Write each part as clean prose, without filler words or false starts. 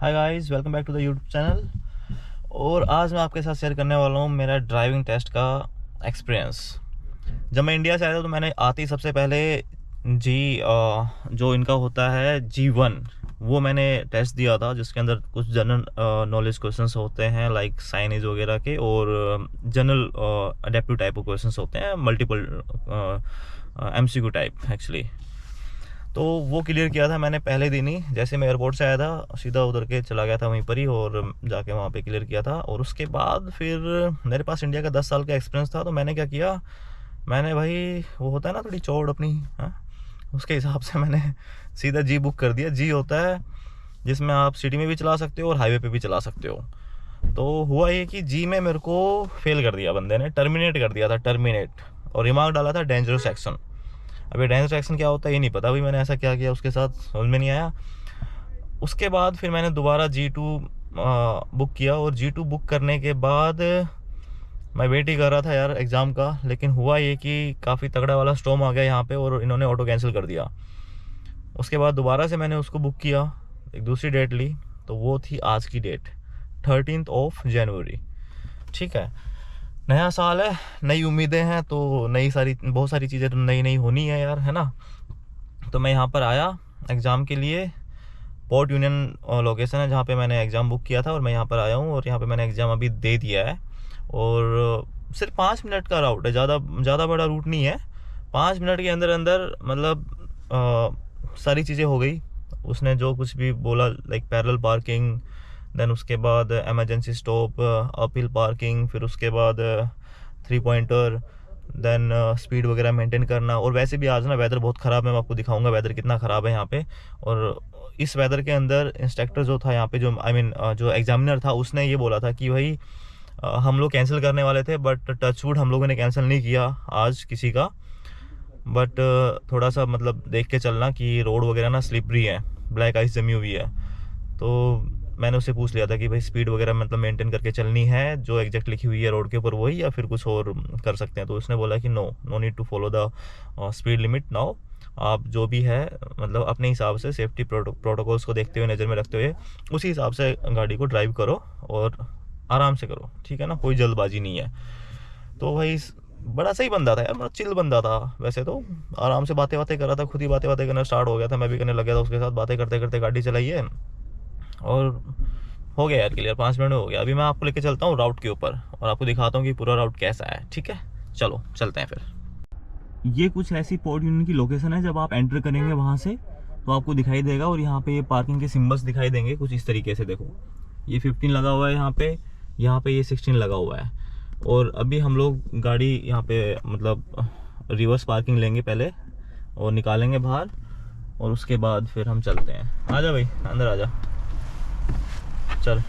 Hi guys, welcome back to the YouTube channel. और आज मैं आपके साथ शेयर करने वाला हूँ मेरा ड्राइविंग टेस्ट का एक्सपीरियंस। जब मैं इंडिया से आया था तो मैंने आते ही सबसे पहले जो इनका होता है G1 वो मैंने टेस्ट दिया था, जिसके अंदर कुछ जनरल नॉलेज क्वेश्चंस होते हैं लाइक साइनेज वगैरह के, और general adaptive type of questions होते हैं, मल्टीपल MCQ टाइप एक्चुअली। तो वो क्लियर किया था मैंने पहले दिन ही। जैसे मैं एयरपोर्ट से आया था सीधा उधर के चला गया था वहीं पर ही, और जाके वहाँ पे क्लियर किया था। और उसके बाद फिर मेरे पास इंडिया का 10 साल का एक्सपीरियंस था, तो मैंने क्या किया, मैंने भाई वो होता है ना थोड़ी चौड़ अपनी, हाँ, उसके हिसाब से मैंने सीधा जी बुक कर दिया। जी होता है जिसमें आप सिटी में भी चला सकते हो और हाईवे पे भी चला सकते हो। तो हुआ ये कि जी में मेरे को फेल कर दिया बंदे ने, टर्मिनेट कर दिया था, टर्मिनेट, और रिमार्क डाला था डेंजरस एक्शन। अभी डेंजरस एक्शन क्या होता है ये नहीं पता, अभी मैंने ऐसा क्या किया उसके साथ समझ में नहीं आया। उसके बाद फिर मैंने दोबारा G2 बुक किया, और G2 बुक करने के बाद मैं वेट ही कर रहा था यार एग्ज़ाम का। लेकिन हुआ ये कि काफ़ी तगड़ा वाला स्टॉर्म आ गया यहाँ पे, और इन्होंने ऑटो कैंसिल कर दिया। उसके बाद दोबारा से मैंने उसको बुक किया, एक दूसरी डेट ली, तो वो थी आज की डेट 13 जनवरी। ठीक है, नया साल है, नई उम्मीदें हैं, तो बहुत सारी चीज़ें तो नई नई होनी है यार, है ना। तो मैं यहाँ पर आया एग्ज़ाम के लिए। पोर्ट यूनियन लोकेशन है जहाँ पे मैंने एग्ज़ाम बुक किया था, और मैं यहाँ पर आया हूँ, और यहाँ पे मैंने एग्ज़ाम अभी दे दिया है। और सिर्फ 5 मिनट का राउट है, ज़्यादा बड़ा रूट नहीं है। 5 मिनट के अंदर अंदर मतलब सारी चीज़ें हो गई। उसने जो कुछ भी बोला लाइक पैरेलल पार्किंग, देन उसके बाद एमरजेंसी स्टॉप, अपहिल पार्किंग, फिर उसके बाद 3 पॉइंटर, देन स्पीड वगैरह मेंटेन करना। और वैसे भी आज ना वेदर बहुत ख़राब है, मैं आपको दिखाऊंगा वेदर कितना ख़राब है यहाँ पे। और इस वेदर के अंदर इंस्ट्रक्टर जो था यहाँ पे, जो जो एग्जामिनर था, उसने ये बोला था कि भाई हम लोग कैंसिल करने वाले थे, बट टचवुड हम लोगों ने कैंसिल नहीं किया आज किसी का। बट थोड़ा सा मतलब देख के चलना कि रोड वगैरह ना स्लिपरी है, ब्लैक आइस जमी हुई है। तो मैंने उससे पूछ लिया था कि भाई स्पीड वगैरह मतलब मेंटेन करके चलनी है, जो एग्जैक्ट लिखी हुई है रोड के ऊपर वही, या फिर कुछ और कर सकते हैं। तो उसने बोला कि no need to follow the speed limit now. आप जो भी है मतलब अपने हिसाब से सेफ्टी प्रोटोकॉल्स को देखते हुए, नज़र में रखते हुए, उसी हिसाब से गाड़ी को ड्राइव करो और आराम से करो, ठीक है ना, कोई जल्दबाजी नहीं है। तो भाई बड़ा सही बंदा था यार, मतलब चिल बंदा था। वैसे तो आराम से बातें कर रहा था, खुद ही बातें करना स्टार्ट हो गया था, मैं भी करने लग गया था उसके साथ। बातें करते करते गाड़ी चलाई है, और हो गया यार क्लियर, 5 मिनट में हो गया। अभी मैं आपको लेके चलता हूँ राउट के ऊपर, और आपको दिखाता हूँ कि पूरा राउट कैसा है। ठीक है, चलो चलते हैं फिर। ये कुछ ऐसी पोर्ट यूनियन की लोकेशन है, जब आप एंटर करेंगे वहाँ से तो आपको दिखाई देगा, और यहाँ पे ये पार्किंग के सिम्बल्स दिखाई देंगे कुछ इस तरीके से। देखो ये 15 लगा हुआ है यहाँ पे ये 16 लगा हुआ है। और अभी हम लोग गाड़ी यहाँ पे मतलब रिवर्स पार्किंग लेंगे पहले, और निकालेंगे बाहर, और उसके बाद फिर हम चलते हैं। आजा भाई अंदर आजा, चल।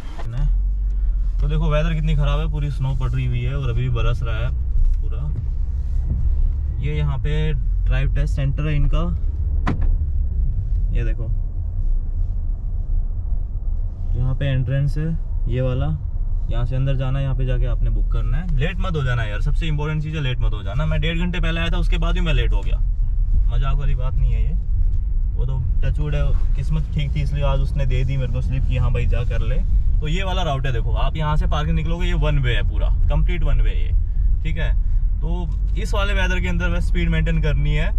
तो देखो वेदर कितनी ख़राब है, पूरी स्नो पड़ रही हुई है, और अभी भी बरस रहा है पूरा। ये यहाँ पे ड्राइव टेस्ट सेंटर है इनका, ये देखो यहाँ पे एंट्रेंस है ये वाला, यहाँ से अंदर जाना है, यहाँ पे जाके आपने बुक करना है। लेट मत हो जाना यार, सबसे इंपॉर्टेंट चीज़ है लेट मत हो जाना। मैं 1.5 घंटे पहले आया था, उसके बाद भी मैं लेट हो गया, मजाक वाली बात नहीं है ये। वो तो टचवुड है, किस्मत ठीक थी इसलिए आज उसने दे दी मेरे को स्लिप की, हाँ भाई जा कर ले। तो ये वाला राउट है, देखो आप यहाँ से पार्किंग निकलोगे, ये 1 वे है, पूरा कंप्लीट 1 वे ये, ठीक है। तो इस वाले वेदर के अंदर बस स्पीड मेंटेन करनी है।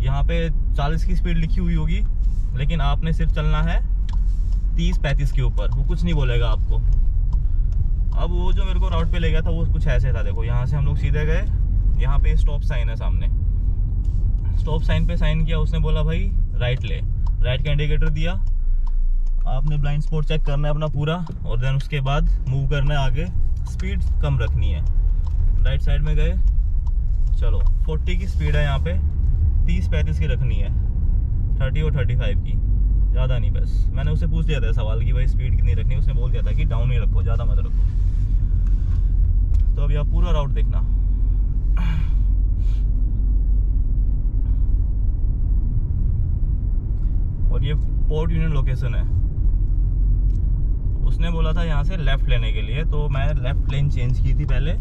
यहाँ पे 40 की स्पीड लिखी हुई होगी, लेकिन आपने सिर्फ चलना है 30-35 के ऊपर, वो कुछ नहीं बोलेगा आपको। अब वो जो मेरे को राउट पे ले गया था वो कुछ ऐसे था, देखो यहाँ से हम लोग सीधे गए, यहाँ पे स्टॉप साइन है सामने, स्टॉप साइन पे साइन किया, उसने बोला भाई राइट ले, राइट का इंडिकेटर दिया। आपने ब्लाइंड स्पॉट चेक करना है अपना पूरा, और देन उसके बाद मूव करना है आगे, स्पीड कम रखनी है। राइट साइड में गए, चलो 40 की स्पीड है यहाँ पे, 30-35 की रखनी है, 30 और 35 की, ज़्यादा नहीं। बस मैंने उससे पूछ लिया था सवाल कि भाई स्पीड कितनी रखनी है, उसने बोल दिया था कि डाउन ही रखो, ज़्यादा मत रखो। तो अभी आप पूरा राउट देखना। और ये पोर्ट यूनियन लोकेशन है, उसने बोला था यहाँ से लेफ़्ट लेने के लिए, तो मैं लेफ़्ट लेन चेंज की थी पहले,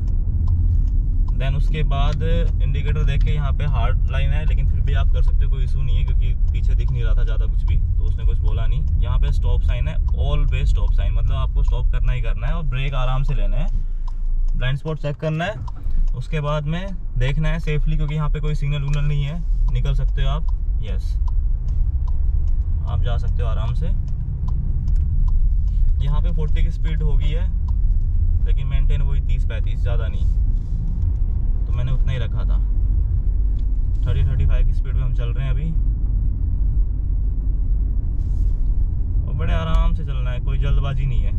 देन उसके बाद इंडिकेटर देख के यहाँ पे हार्ड लाइन है, लेकिन फिर भी आप कर सकते हो, कोई इशू नहीं है, क्योंकि पीछे दिख नहीं रहा था ज़्यादा कुछ भी, तो उसने कुछ बोला नहीं। यहाँ पे स्टॉप साइन है, ऑलवेज स्टॉप साइन, मतलब आपको स्टॉप करना ही करना है और ब्रेक आराम से लेना है। ब्लाइंड स्पॉट चेक करना है, उसके बाद में देखना है सेफली, क्योंकि यहाँ पे कोई सिग्नल विग्नल नहीं है, निकल सकते हो आप। यस, आप जा सकते हो आराम से। यहाँ पे 40 की स्पीड होगी है, लेकिन मेंटेन वही 30-35, ज़्यादा नहीं, तो मैंने उतना ही रखा था। 30-35 की स्पीड में हम चल रहे हैं अभी, और बड़े आराम से चलना है, कोई जल्दबाजी नहीं है,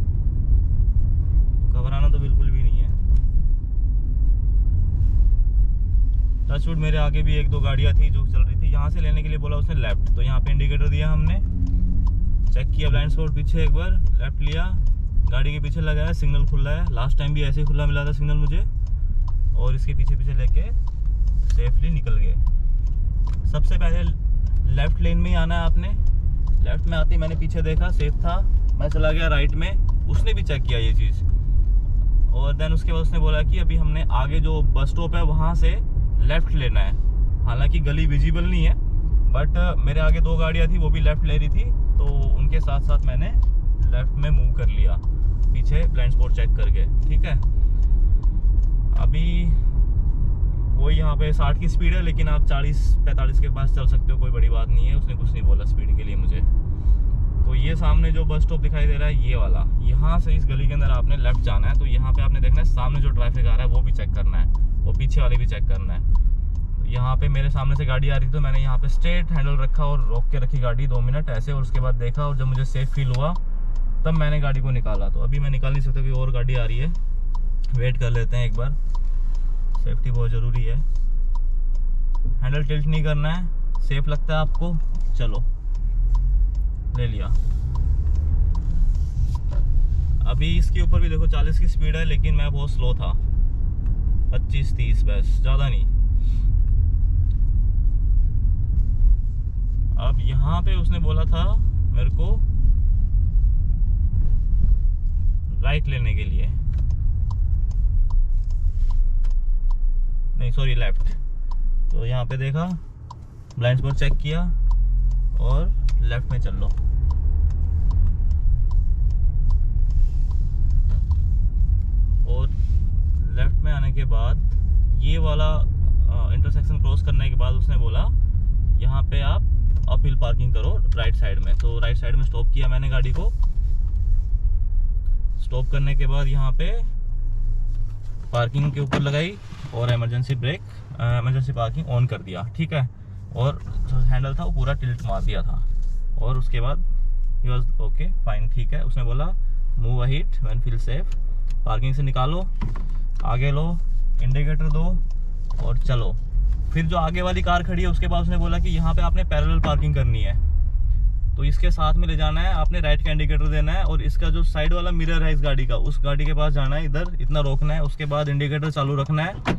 घबराना तो बिल्कुल भी नहीं है। टचवुड मेरे आगे भी 1-2 गाड़ियाँ थी जो चल रही थी। यहाँ से लेने के लिए बोला उसने लेफ्ट, तो यहाँ पे इंडिकेटर दिया हमने, चेक किया ब्लाइंड स्पॉट पीछे, एक बार लेफ्ट लिया, गाड़ी के पीछे लगाया, सिग्नल खुला है। लास्ट टाइम भी ऐसे ही खुला मिला था सिग्नल मुझे, और इसके पीछे पीछे लेके सेफली निकल गए। सबसे पहले लेफ्ट लेन में ही आना है आपने। लेफ्ट में आते ही मैंने पीछे देखा, सेफ था, मैं चला गया राइट में, उसने भी चेक किया ये चीज़। और देन उसके बाद उसने बोला कि अभी हमने आगे जो बस स्टॉप है वहाँ से लेफ्ट लेना है। हालांकि गली विजिबल नहीं है, बट मेरे आगे 2 गाड़ियाँ थी, वो भी लेफ्ट ले रही थी, तो उनके साथ साथ मैंने लेफ्ट में मूव कर लिया, पीछे ब्लाइंड स्पॉट चेक करके। ठीक है, अभी वो यहाँ पे 60 की स्पीड है, लेकिन आप 40-45 के पास चल सकते हो, कोई बड़ी बात नहीं है, उसने कुछ नहीं बोला स्पीड के लिए मुझे। तो ये सामने जो बस स्टॉप दिखाई दे रहा है, ये वाला, यहाँ से इस गली के अंदर आपने लेफ्ट जाना है। तो यहाँ पे आपने देखना है सामने जो ट्रैफिक आ रहा है वो भी चेक करना है, वो पीछे वाले भी चेक करना है। तो यहाँ पे मेरे सामने से गाड़ी आ रही थी, तो मैंने यहाँ पे स्ट्रेट हैंडल रखा और रोक के रखी गाड़ी 2 मिनट ऐसे, और उसके बाद देखा, और जब मुझे सेफ फील हुआ तब मैंने गाड़ी को निकाला। तो अभी मैं निकाल नहीं सकता, क्योंकि और गाड़ी आ रही है, वेट कर लेते हैं एक बार, सेफ्टी बहुत ज़रूरी है। हैंडल टिल्ट नहीं करना है, सेफ लगता है आपको, चलो ले लिया। अभी इसके ऊपर भी देखो 40 की स्पीड है, लेकिन मैं बहुत स्लो था, 25-30 बस, ज़्यादा नहीं। अब यहाँ पे उसने बोला था मेरे को राइट लेने के लिए, नहीं सॉरी लेफ्ट। तो यहाँ पे देखा, ब्लाइंड स्पॉट चेक किया और लेफ्ट में चल लो। और लेफ्ट में आने के बाद ये वाला इंटरसेक्शन क्रॉस करने के बाद उसने बोला यहाँ पे आप अप हिल पार्किंग करो राइट साइड में। तो राइट साइड में स्टॉप किया मैंने गाड़ी को। स्टॉप करने के बाद यहाँ पे पार्किंग के ऊपर लगाई और emergency brake, emergency parking on कर दिया। ठीक है, और जो हैंडल था वो पूरा टिल्ट मार दिया था। और उसके बाद ही वाज ओके फाइन, ठीक है। उसने बोला move ahead when feel safe, parking से निकालो, आगे लो, इंडिकेटर दो और चलो। फिर जो आगे वाली कार खड़ी है उसके बाद उसने बोला कि यहाँ पे आपने पैरेलल पार्किंग करनी है, तो इसके साथ में ले जाना है, आपने राइट का इंडिकेटर देना है और इसका जो साइड वाला मिरर है इस गाड़ी का, उस गाड़ी के पास जाना है, इधर इतना रोकना है, उसके बाद इंडिकेटर चालू रखना है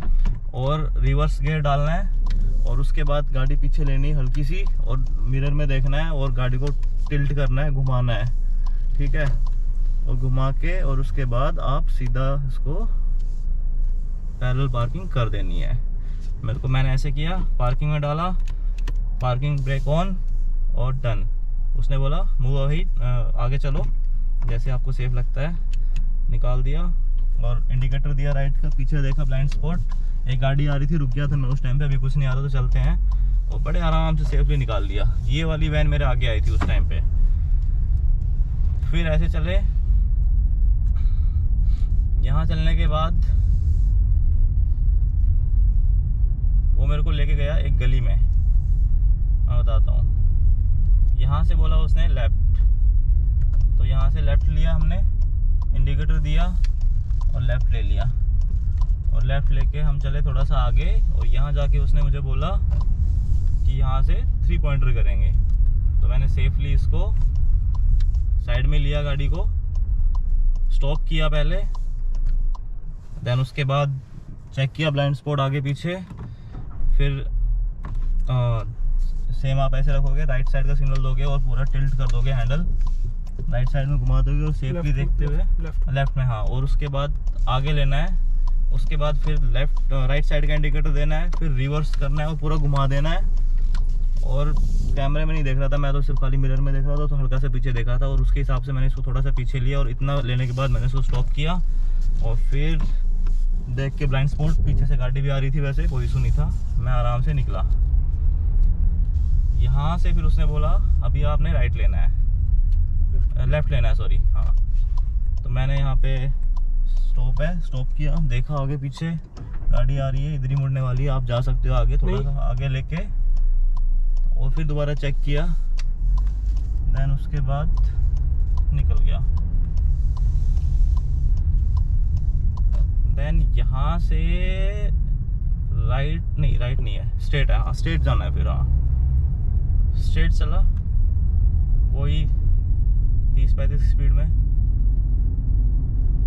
और रिवर्स गियर डालना है और उसके बाद गाड़ी पीछे लेनी है हल्की सी और मिरर में देखना है और गाड़ी को टिल्ट करना है, घुमाना है। ठीक है, और घुमा के और उसके बाद आप सीधा इसको पैरेलल पार्किंग कर देनी है। मैंने ऐसे किया, पार्किंग में डाला, पार्किंग ब्रेक ऑन और डन। उसने बोला मूव अहेड, आगे चलो, जैसे आपको सेफ लगता है। निकाल दिया और इंडिकेटर दिया राइट का, पीछे देखा ब्लाइंड स्पॉट, एक गाड़ी आ रही थी, रुक गया था मैं उस टाइम पे, अभी कुछ नहीं आ रहा तो चलते हैं, और बड़े आराम से सेफली निकाल दिया। ये वाली वैन मेरे आगे आई थी उस टाइम पे। फिर ऐसे चले, यहाँ चलने के बाद वो मेरे को लेके गया एक गली में, मैं बताता हूँ। यहाँ से बोला उसने लेफ्ट, तो यहाँ से लेफ्ट लिया हमने, इंडिकेटर दिया और लेफ्ट ले लिया और लेफ्ट लेके हम चले थोड़ा सा आगे और यहाँ जाके उसने मुझे बोला कि यहाँ से 3 पॉइंटर करेंगे। तो मैंने सेफली इसको साइड में लिया, गाड़ी को स्टॉप किया पहले, देन उसके बाद चेक किया ब्लाइंड स्पॉट आगे पीछे। फिर सेम आप ऐसे रखोगे, राइट साइड का सिग्नल दोगे और पूरा टिल्ट कर दोगे, हैंडल राइट साइड में घुमा दोगे और सेफली देखते हुए लेफ्ट में, हाँ। और उसके बाद आगे लेना है उसके बाद फिर लेफ्ट राइट साइड का इंडिकेटर देना है, फिर रिवर्स करना है और पूरा घुमा देना है। और कैमरे में नहीं देख रहा था मैं, तो सिर्फ खाली मिरर में देख रहा था, तो हल्का सा पीछे देखा था और उसके हिसाब से मैंने इसको थोड़ा सा पीछे लिया और इतना लेने के बाद मैंने इसको स्टॉप किया और फिर देख के ब्लाइंड स्पॉट, पीछे से गाड़ी भी आ रही थी, वैसे कोई इशू नहीं था, मैं आराम से निकला। यहाँ से फिर उसने बोला अभी आपने राइट लेना है, लेफ़्ट लेना है सॉरी, हाँ। तो मैंने यहाँ पे स्टॉप है, स्टॉप किया, देखा आगे पीछे गाड़ी आ रही है, इधर ही मुड़ने वाली है, आप जा सकते हो आगे, थोड़ा सा आगे लेके, और फिर दोबारा चेक किया, देन उसके बाद निकल गया। देन यहाँ से राइट नहीं है, स्ट्रेट है, हाँ स्ट्रेट जाना है फिर, हाँ स्ट्रेट चला वही 30-35 स्पीड में,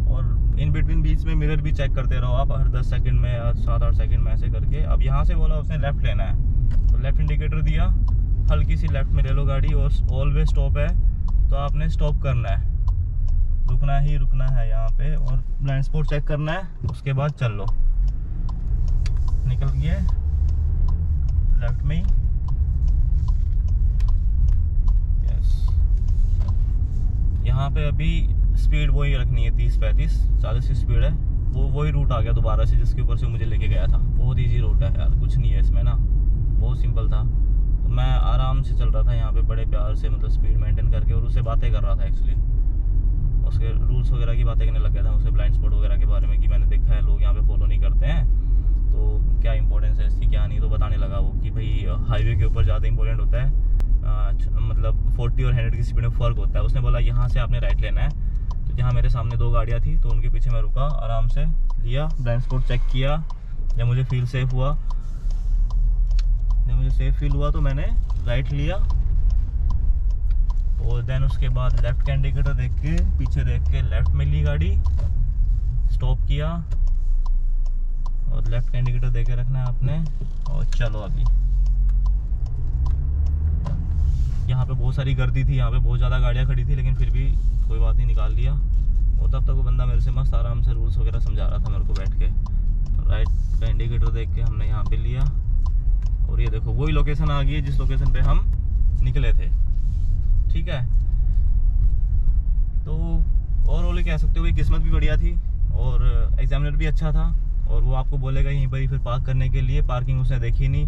और इन बिटवीन बीच में मिरर भी चेक करते रहो आप हर 10 सेकंड में या 7-8 सेकंड में ऐसे करके। अब यहाँ से बोला उसने लेफ़्ट लेना है, तो लेफ़्ट इंडिकेटर दिया, हल्की सी लेफ़्ट में ले लो गाड़ी, और ऑलवेज स्टॉप है तो आपने स्टॉप करना है, रुकना ही रुकना है यहाँ पे, और ब्लाइंड स्पॉट चेक करना है, उसके बाद चल लो। निकल गए लेफ्ट में ही, यस। यहाँ पे अभी स्पीड वही रखनी है 30-35, 40 की स्पीड है, वही रूट आ गया दोबारा से जिसके ऊपर से मुझे लेके गया था। बहुत इजी रूट है यार, कुछ नहीं है इसमें ना, बहुत सिंपल था। तो मैं आराम से चल रहा था यहाँ पे बड़े प्यार से, मतलब स्पीड मेंटेन करके, और उससे बातें कर रहा था एक्चुअली, उसके रूल्स वगैरह की बातें करने लग गया था, उससे ब्लाइंड स्पॉट वगैरह के बारे में कि मैंने देखा है लोग यहाँ पे फॉलो नहीं करते हैं, तो क्या इंपॉर्टेंस है इसकी क्या नहीं। तो बताने लगा वो कि भाई हाईवे के ऊपर ज़्यादा इंपॉर्टेंट होता है, मतलब 40 और 100 की स्पीड में फ़र्क होता है। उसने बोला यहाँ से आपने राइट लेना है, तो यहाँ मेरे सामने 2 गाड़ियाँ थी, तो उनके पीछे मैं रुका, आराम से लिया, ब्लाइंड स्पॉट चेक किया, जब मुझे सेफ फील हुआ तो मैंने राइट लिया, और देन उसके बाद लेफ़्ट का इंडिकेटर देख के, पीछे देख के लेफ़्ट में ली गाड़ी, स्टॉप किया, और लेफ़्ट का इंडिकेटर देख के रखना है आपने, और चलो। अभी यहाँ पे बहुत सारी गर्दी थी, यहाँ पे बहुत ज़्यादा गाड़ियाँ खड़ी थी, लेकिन फिर भी कोई बात नहीं, निकाल लिया। और तब तक वो बंदा मेरे से मस्त आराम से रूल्स वगैरह समझा रहा था मेरे को बैठ के। राइट का इंडिकेटर देख के हमने यहाँ पे लिया, और ये देखो वही लोकेशन आ गई है जिस लोकेशन पे हम निकले थे, ठीक है। तो ओवरऑल कह सकते हो कि किस्मत भी बढ़िया थी, और एग्जामिनर भी अच्छा था, और वो आपको बोलेगा यहीं पर ही फिर पार्क करने के लिए, पार्किंग उसने देखी नहीं,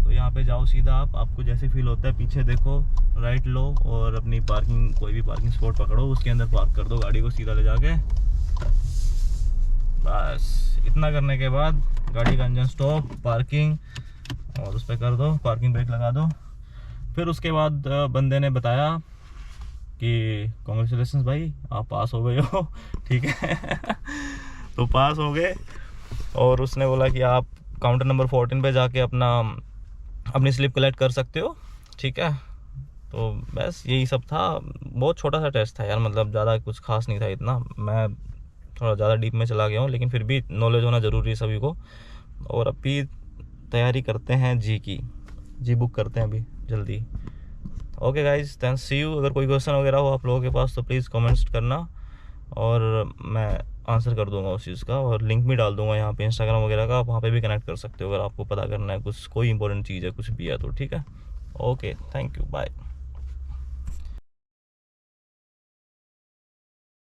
तो यहाँ पे जाओ सीधा आपको जैसे फील होता है पीछे देखो, राइट लो, और अपनी पार्किंग, कोई भी पार्किंग स्पॉट पकड़ो, उसके अंदर पार्क कर दो गाड़ी को सीधा ले जाके। बस इतना करने के बाद गाड़ी का इंजन स्टॉप, पार्किंग, और उस पर कर दो, पार्किंग ब्रेक लगा दो। फिर उसके बाद बंदे ने बताया कि कॉन्ग्रेचुलेशंस भाई, आप पास हो गए हो, ठीक है। तो पास हो गए, और उसने बोला कि आप काउंटर नंबर 14 पे जाके अपनी स्लिप कलेक्ट कर सकते हो, ठीक है। तो बस यही सब था, बहुत छोटा सा टेस्ट था यार, मतलब ज़्यादा कुछ खास नहीं था इतना, मैं थोड़ा ज़्यादा डीप में चला गया हूँ, लेकिन फिर भी नॉलेज होना ज़रूरी है सभी को। और अभी तैयारी करते हैं जी बुक करते हैं अभी जल्दी। Okay guys, then see you. अगर कोई क्वेश्चन वगैरह हो आप लोगों के पास तो प्लीज़ कमेंट्स करना, और मैं आंसर कर दूंगा उस चीज़ का, और लिंक भी डाल दूंगा यहाँ पे इंस्टाग्राम वगैरह का, आप वहाँ पे भी कनेक्ट कर सकते हो अगर आपको पता करना है कुछ, कोई इंपॉर्टेंट चीज़ है, कुछ भी है तो, ठीक है। Okay, thank you, bye.